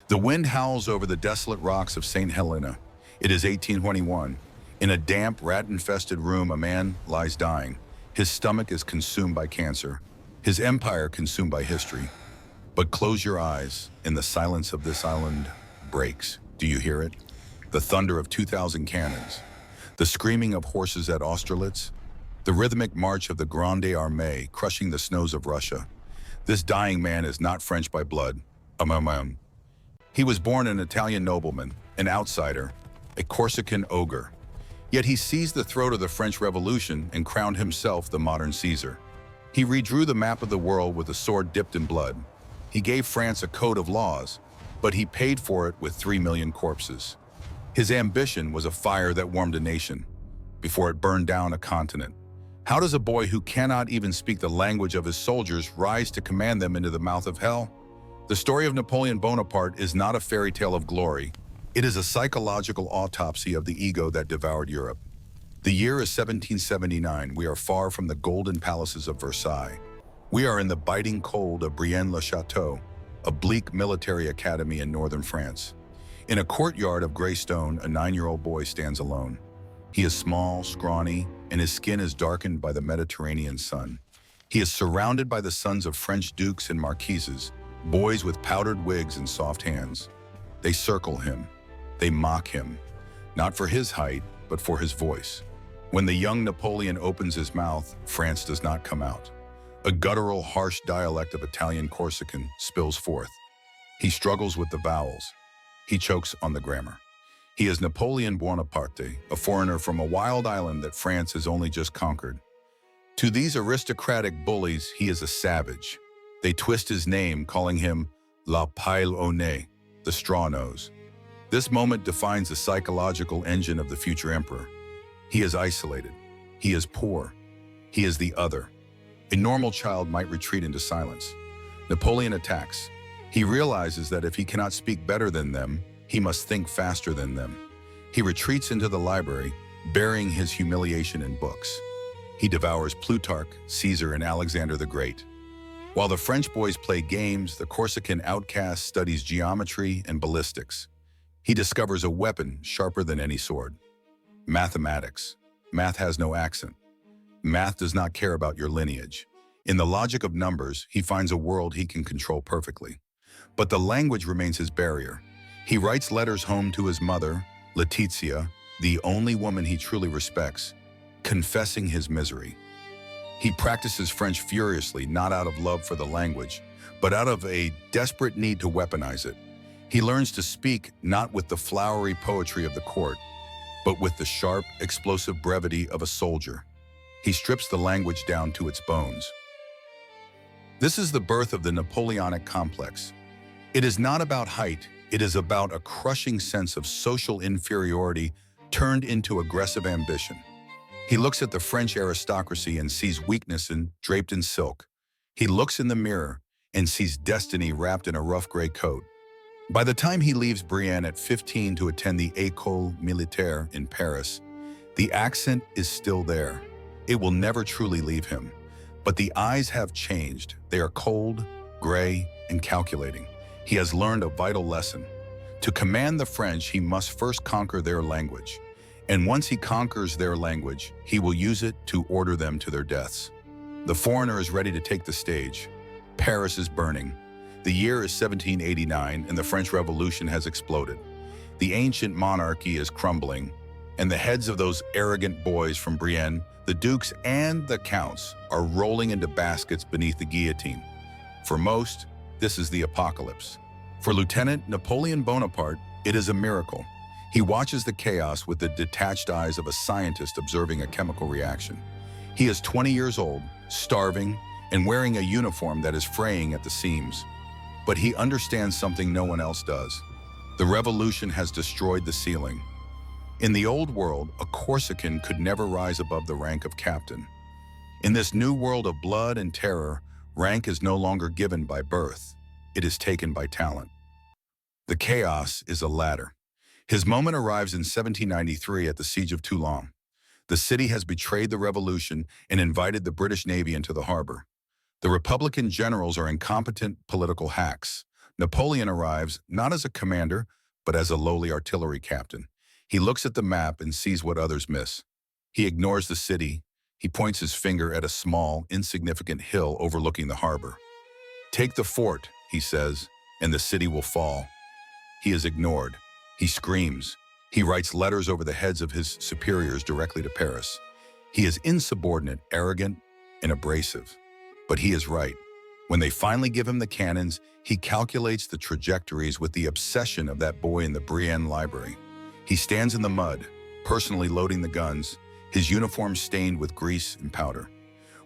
The wind howls over the desolate rocks of St. Helena. It is 1821. In a damp, rat-infested room, a man lies dying. His stomach is consumed by cancer. His empire consumed by history. But close your eyes, and the silence of this island breaks. Do you hear it? The thunder of 2,000 cannons. The screaming of horses at Austerlitz. The rhythmic march of the Grande Armée crushing the snows of Russia. This dying man is not French by blood. He was born an Italian nobleman, an outsider, a Corsican ogre. Yet he seized the throat of the French Revolution and crowned himself the modern Caesar. He redrew the map of the world with a sword dipped in blood. He gave France a code of laws, but he paid for it with 3 million corpses. His ambition was a fire that warmed a nation before it burned down a continent. How does a boy who cannot even speak the language of his soldiers rise to command them into the mouth of hell? The story of Napoleon Bonaparte is not a fairy tale of glory. It is a psychological autopsy of the ego that devoured Europe. The year is 1779. We are far from the golden palaces of Versailles. We are in the biting cold of Brienne-le-Château, a bleak military academy in northern France. In a courtyard of gray stone, a 9-year-old boy stands alone. He is small, scrawny, and his skin is darkened by the Mediterranean sun. He is surrounded by the sons of French dukes and marquises, boys with powdered wigs and soft hands. They circle him. They mock him, not for his height, but for his voice. When the young Napoleon opens his mouth, France does not come out. A guttural, harsh dialect of Italian Corsican spills forth. He struggles with the vowels. He chokes on the grammar. He is Napoleon Bonaparte, a foreigner from a wild island that France has only just conquered. To these aristocratic bullies, he is a savage. They twist his name, calling him La Pile au Nez, the straw nose. This moment defines the psychological engine of the future emperor. He is isolated. He is poor. He is the other. A normal child might retreat into silence. Napoleon attacks. He realizes that if he cannot speak better than them, he must think faster than them. He retreats into the library, burying his humiliation in books. He devours Plutarch, Caesar, and Alexander the Great. While the French boys play games, the Corsican outcast studies geometry and ballistics. He discovers a weapon sharper than any sword. Mathematics. Math has no accent. Math does not care about your lineage. In the logic of numbers, he finds a world he can control perfectly. But the language remains his barrier. He writes letters home to his mother, Laetitia, the only woman he truly respects, confessing his misery. He practices French furiously, not out of love for the language, but out of a desperate need to weaponize it. He learns to speak not with the flowery poetry of the court, but with the sharp, explosive brevity of a soldier. He strips the language down to its bones. This is the birth of the Napoleonic complex. It is not about height, it is about a crushing sense of social inferiority turned into aggressive ambition. He looks at the French aristocracy and sees weakness draped in silk. He looks in the mirror and sees destiny wrapped in a rough gray coat. By the time he leaves Brienne at 15 to attend the École Militaire in Paris, the accent is still there. It will never truly leave him. But the eyes have changed. They are cold, gray, and calculating. He has learned a vital lesson. To command the French, he must first conquer their language. And once he conquers their language, he will use it to order them to their deaths. The foreigner is ready to take the stage. Paris is burning. The year is 1789, and the French Revolution has exploded. The ancient monarchy is crumbling, and the heads of those arrogant boys from Brienne, the dukes and the counts, are rolling into baskets beneath the guillotine. For most, this is the apocalypse. For Lieutenant Napoleon Bonaparte, it is a miracle. He watches the chaos with the detached eyes of a scientist observing a chemical reaction. He is 20 years old, starving, and wearing a uniform that is fraying at the seams. But he understands something no one else does. The revolution has destroyed the ceiling. In the old world, a Corsican could never rise above the rank of captain. In this new world of blood and terror, rank is no longer given by birth. It is taken by talent. The chaos is a ladder. His moment arrives in 1793 at the Siege of Toulon. The city has betrayed the revolution and invited the British Navy into the harbor. The Republican generals are incompetent political hacks. Napoleon arrives not as a commander, but as a lowly artillery captain. He looks at the map and sees what others miss. He ignores the city. He points his finger at a small, insignificant hill overlooking the harbor. "Take the fort," he says, "and the city will fall." He is ignored. He screams. He writes letters over the heads of his superiors directly to Paris. He is insubordinate, arrogant, and abrasive. But he is right. When they finally give him the cannons, he calculates the trajectories with the obsession of that boy in the Brienne library. He stands in the mud, personally loading the guns, his uniform stained with grease and powder.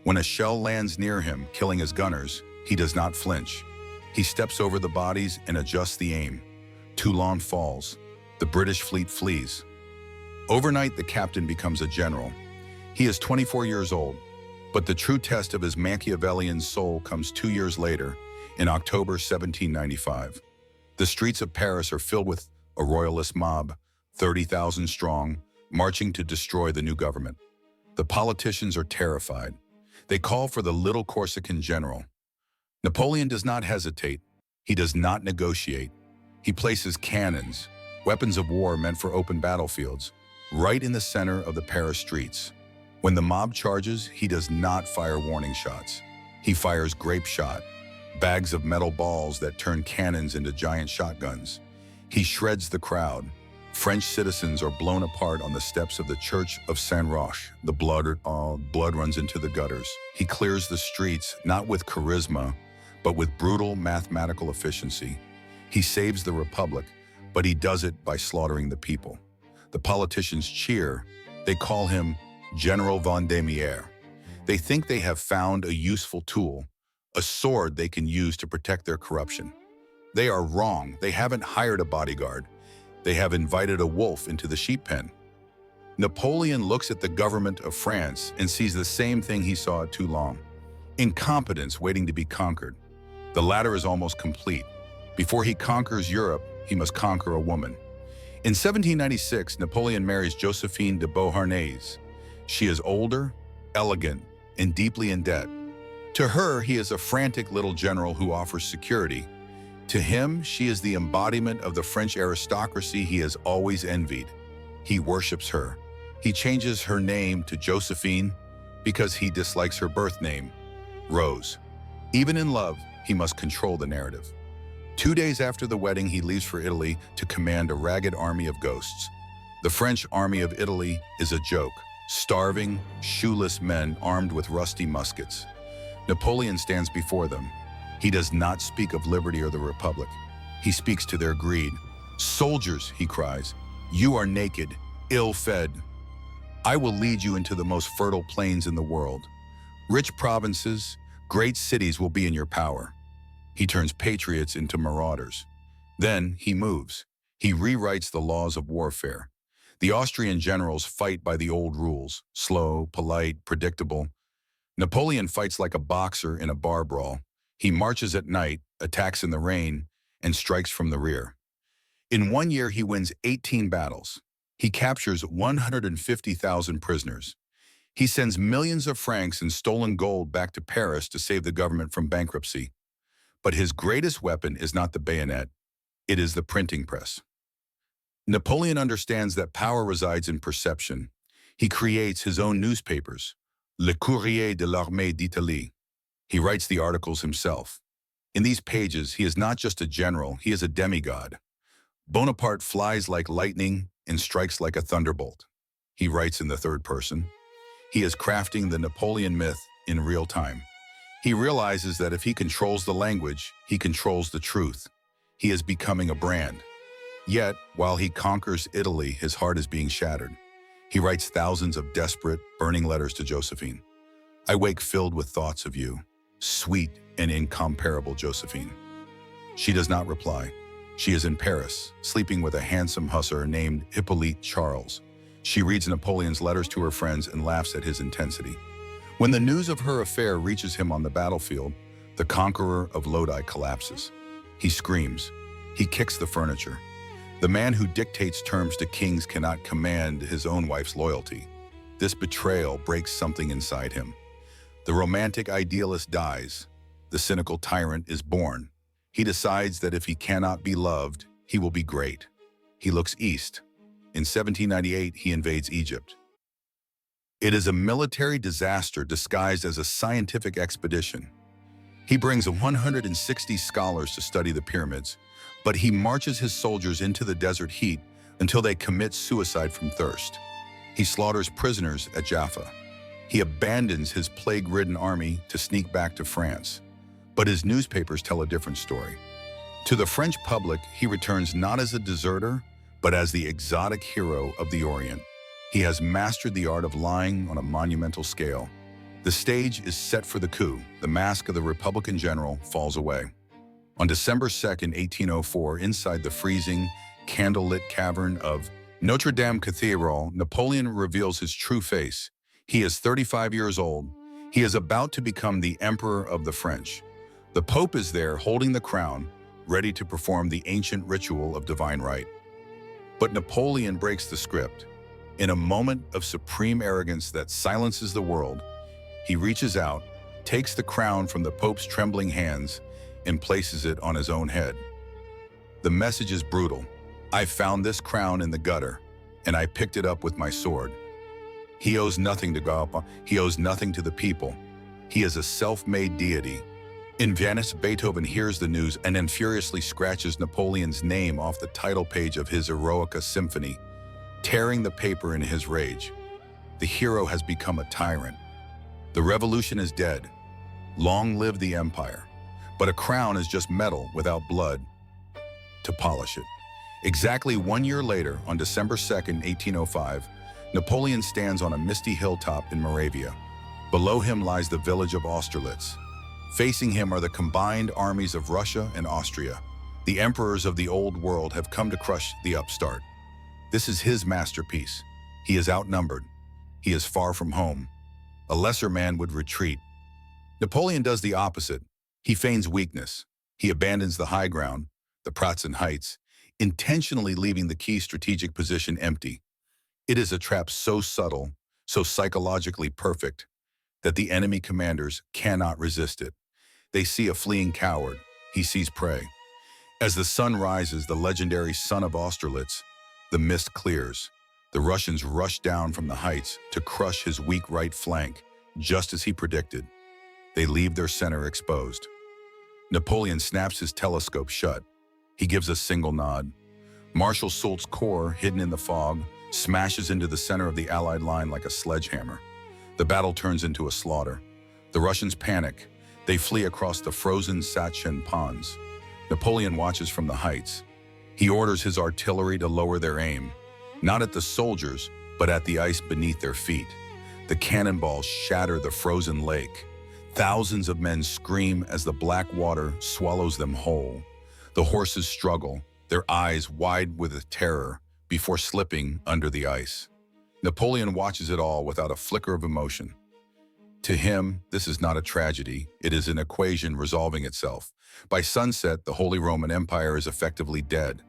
When a shell lands near him, killing his gunners, he does not flinch. He steps over the bodies and adjusts the aim. Toulon falls. The British fleet flees. Overnight, the captain becomes a general. He is 24 years old, but the true test of his Machiavellian soul comes 2 years later, in October 1795. The streets of Paris are filled with a royalist mob, 30,000 strong, marching to destroy the new government. The politicians are terrified. They call for the little Corsican general. Napoleon does not hesitate. He does not negotiate. He places cannons, weapons of war meant for open battlefields, right in the center of the Paris streets. When the mob charges, he does not fire warning shots. He fires grape shot, bags of metal balls that turn cannons into giant shotguns. He shreds the crowd. French citizens are blown apart on the steps of the Church of Saint-Roch. The blood runs into the gutters. He clears the streets, not with charisma, but with brutal mathematical efficiency. He saves the Republic, but he does it by slaughtering the people. The politicians cheer. They call him General Vendémiaire. They think they have found a useful tool, a sword they can use to protect their corruption. They are wrong. They haven't hired a bodyguard. They have invited a wolf into the sheep pen. Napoleon looks at the government of France and sees the same thing he saw at Toulon: incompetence waiting to be conquered. The latter is almost complete. Before he conquers Europe, he must conquer a woman. In 1796, Napoleon marries Josephine de Beauharnais. She is older, elegant, and deeply in debt. To her, he is a frantic little general who offers security. To him, she is the embodiment of the French aristocracy he has always envied. He worships her. He changes her name to Josephine because he dislikes her birth name, Rose. Even in love, he must control the narrative. 2 days after the wedding, he leaves for Italy to command a ragged army of ghosts. The French army of Italy is a joke: starving, shoeless men armed with rusty muskets. Napoleon stands before them. He does not speak of liberty or the Republic. He speaks to their greed. "Soldiers," he cries, "you are naked, ill-fed. I will lead you into the most fertile plains in the world. Rich provinces, great cities will be in your power." He turns patriots into marauders. Then he moves. He rewrites the laws of warfare. The Austrian generals fight by the old rules: slow, polite, predictable. Napoleon fights like a boxer in a bar brawl. He marches at night, attacks in the rain, and strikes from the rear. In 1 year, he wins 18 battles. He captures 150,000 prisoners. He sends millions of francs in stolen gold back to Paris to save the government from bankruptcy. But his greatest weapon is not the bayonet. It is the printing press. Napoleon understands that power resides in perception. He creates his own newspapers, Le Courrier de l'Armée d'Italie. He writes the articles himself. In these pages, he is not just a general, he is a demigod. Bonaparte flies like lightning and strikes like a thunderbolt. He writes in the third person. He is crafting the Napoleon myth in real time. He realizes that if he controls the language, he controls the truth. He is becoming a brand. Yet, while he conquers Italy, his heart is being shattered. He writes thousands of desperate, burning letters to Josephine. "I wake filled with thoughts of you, sweet and incomparable Josephine." She does not reply. She is in Paris, sleeping with a handsome hussar named Hippolyte Charles. She reads Napoleon's letters to her friends and laughs at his intensity. When the news of her affair reaches him on the battlefield, the conqueror of Lodi collapses. He screams. He kicks the furniture. The man who dictates terms to kings cannot command his own wife's loyalty. This betrayal breaks something inside him. The romantic idealist dies. The cynical tyrant is born. He decides that if he cannot be loved, he will be great. He looks east. In 1798, he invades Egypt. It is a military disaster disguised as a scientific expedition. He brings 160 scholars to study the pyramids, but he marches his soldiers into the desert heat until they commit suicide from thirst. He slaughters prisoners at Jaffa. He abandons his plague-ridden army to sneak back to France. But his newspapers tell a different story. To the French public, he returns not as a deserter, but as the exotic hero of the Orient. He has mastered the art of lying on a monumental scale. The stage is set for the coup. The mask of the Republican general falls away. On December 2nd, 1804, inside the freezing, candlelit cavern of Notre Dame Cathedral, Napoleon reveals his true face. He is 35 years old. He is about to become the Emperor of the French. The Pope is there holding the crown, ready to perform the ancient ritual of divine right. But Napoleon breaks the script. In a moment of supreme arrogance that silences the world, he reaches out, takes the crown from the Pope's trembling hands, and places it on his own head. The message is brutal. I found this crown in the gutter, and I picked it up with my sword. He owes nothing to God. He owes nothing to the people. He is a self-made deity. In Venice, Beethoven hears the news and then furiously scratches Napoleon's name off the title page of his Eroica Symphony, tearing the paper in his rage. The hero has become a tyrant. The revolution is dead. Long live the empire. But a crown is just metal without blood to polish it. Exactly 1 year later, on December 2nd, 1805, Napoleon stands on a misty hilltop in Moravia. Below him lies the village of Austerlitz. Facing him are the combined armies of Russia and Austria. The emperors of the old world have come to crush the upstart. This is his masterpiece. He is outnumbered. He is far from home. A lesser man would retreat. Napoleon does the opposite. He feigns weakness. He abandons the high ground, the Pratzen Heights, intentionally leaving the key strategic position empty. It is a trap so subtle, so psychologically perfect, that the enemy commanders cannot resist it. They see a fleeing coward. He sees prey. As the sun rises, the legendary son of Austerlitz, the mist clears. The Russians rush down from the heights to crush his weak right flank, just as he predicted. They leave their center exposed. Napoleon snaps his telescope shut. He gives a single nod. Marshal Soult's corps, hidden in the fog, smashes into the center of the Allied line like a sledgehammer. The battle turns into a slaughter. The Russians panic. They flee across the frozen Satchen ponds. Napoleon watches from the heights. He orders his artillery to lower their aim, not at the soldiers, but at the ice beneath their feet. The cannonballs shatter the frozen lake. Thousands of men scream as the black water swallows them whole. The horses struggle, their eyes wide with terror, before slipping under the ice. Napoleon watches it all without a flicker of emotion. To him, this is not a tragedy. It is an equation resolving itself. By sunset, the Holy Roman Empire is effectively dead.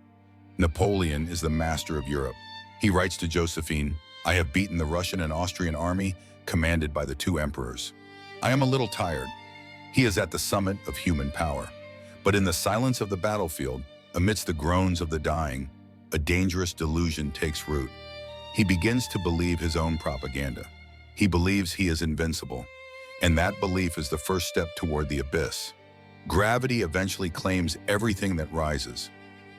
Napoleon is the master of Europe. He writes to Josephine, "I have beaten the Russian and Austrian army, commanded by the two emperors. I am a little tired." He is at the summit of human power. But in the silence of the battlefield, amidst the groans of the dying, a dangerous delusion takes root. He begins to believe his own propaganda. He believes he is invincible, and that belief is the first step toward the abyss. Gravity eventually claims everything that rises.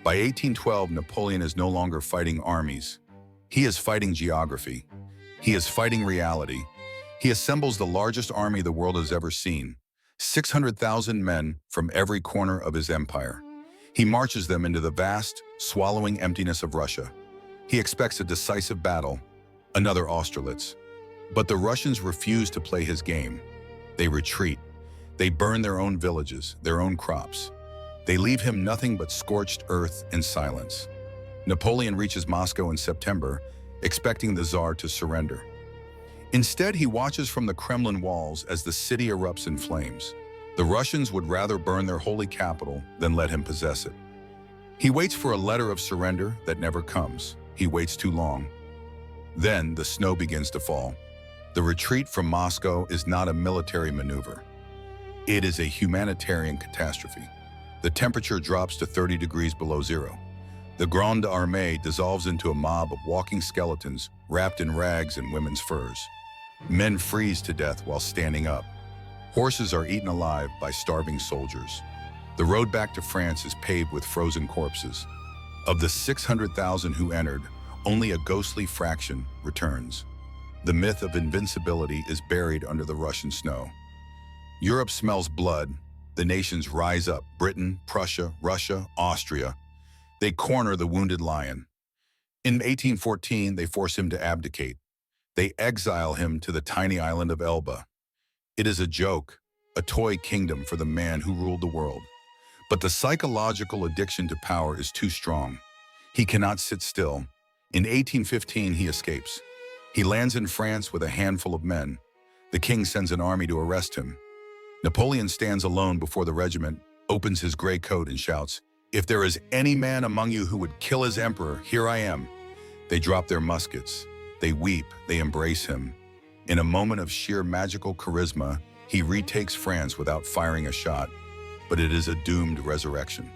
By 1812, Napoleon is no longer fighting armies. He is fighting geography. He is fighting reality. He assembles the largest army the world has ever seen, 600,000 men from every corner of his empire. He marches them into the vast, swallowing emptiness of Russia. He expects a decisive battle, another Austerlitz. But the Russians refuse to play his game. They retreat. They burn their own villages, their own crops. They leave him nothing but scorched earth and silence. Napoleon reaches Moscow in September, expecting the Tsar to surrender. Instead, he watches from the Kremlin walls as the city erupts in flames. The Russians would rather burn their holy capital than let him possess it. He waits for a letter of surrender that never comes. He waits too long. Then the snow begins to fall. The retreat from Moscow is not a military maneuver. It is a humanitarian catastrophe. The temperature drops to 30 degrees below zero. The Grande Armée dissolves into a mob of walking skeletons wrapped in rags and women's furs. Men freeze to death while standing up. Horses are eaten alive by starving soldiers. The road back to France is paved with frozen corpses. Of the 600,000 who entered, only a ghostly fraction returns. The myth of invincibility is buried under the Russian snow. Europe smells blood. The nations rise up: Britain, Prussia, Russia, Austria. They corner the wounded lion. In 1814, they force him to abdicate. They exile him to the tiny island of Elba. It is a joke, a toy kingdom for the man who ruled the world. But the psychological addiction to power is too strong. He cannot sit still. In 1815, he escapes. He lands in France with a handful of men. The king sends an army to arrest him. Napoleon stands alone before the regiment, opens his gray coat and shouts, "If there is any man among you who would kill his emperor, here I am." They drop their muskets. They weep. They embrace him. In a moment of sheer magical charisma, he retakes France without firing a shot. But it is a doomed resurrection.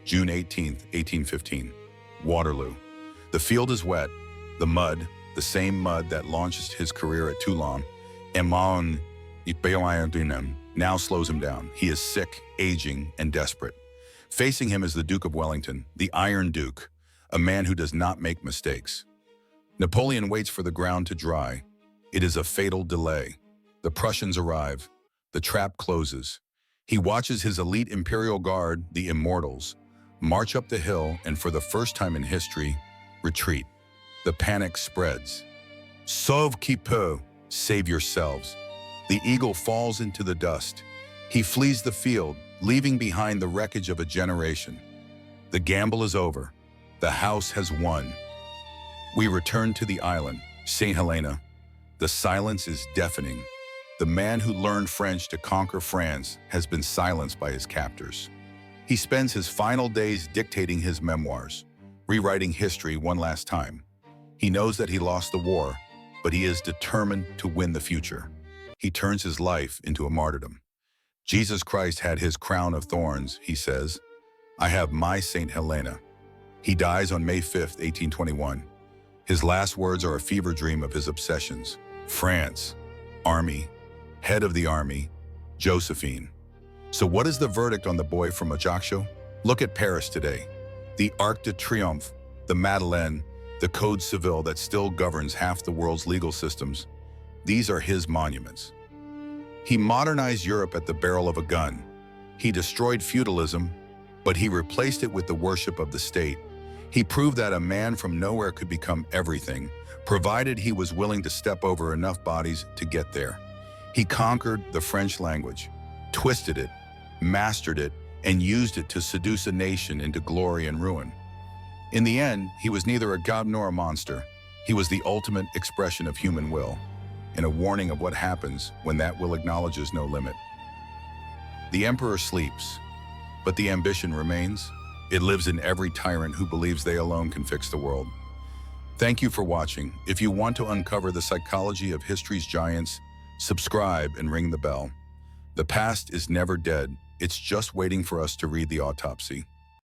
June 18th, 1815. Waterloo. The field is wet. The mud, the same mud that launched his career at Toulon, now slows him down. He is sick, aging, and desperate. Facing him is the Duke of Wellington, the Iron Duke, a man who does not make mistakes. Napoleon waits for the ground to dry. It is a fatal delay. The Prussians arrive. The trap closes. He watches his elite Imperial Guard, the Immortals, march up the hill and, for the first time in history, retreat. The panic spreads. Sauve qui peut, save yourselves. The eagle falls into the dust. He flees the field, leaving behind the wreckage of a generation. The gamble is over. The house has won. We return to the island, St. Helena. The silence is deafening. The man who learned French to conquer France has been silenced by his captors. He spends his final days dictating his memoirs, rewriting history one last time. He knows that he lost the war, but he is determined to win the future. He turns his life into a martyrdom. Jesus Christ had his crown of thorns, he says. I have my St. Helena. He dies on May 5th, 1821. His last words are a fever dream of his obsessions. France, army, head of the army, Josephine. So what is the verdict on the boy from Ajaccio? Look at Paris today. The Arc de Triomphe, the Madeleine, the Code Civil that still governs half the world's legal systems. These are his monuments. He modernized Europe at the barrel of a gun. He destroyed feudalism, but he replaced it with the worship of the state. He proved that a man from nowhere could become everything, provided he was willing to step over enough bodies to get there. He conquered the French language, twisted it, mastered it, and used it to seduce a nation into glory and ruin. In the end, he was neither a god nor a monster. He was the ultimate expression of human will, and a warning of what happens when that will acknowledges no limit. The emperor sleeps, but the ambition remains. It lives in every tyrant who believes they alone can fix the world. Thank you for watching. If you want to uncover the psychology of history's giants, subscribe and ring the bell. The past is never dead. It's just waiting for us to read the autopsy.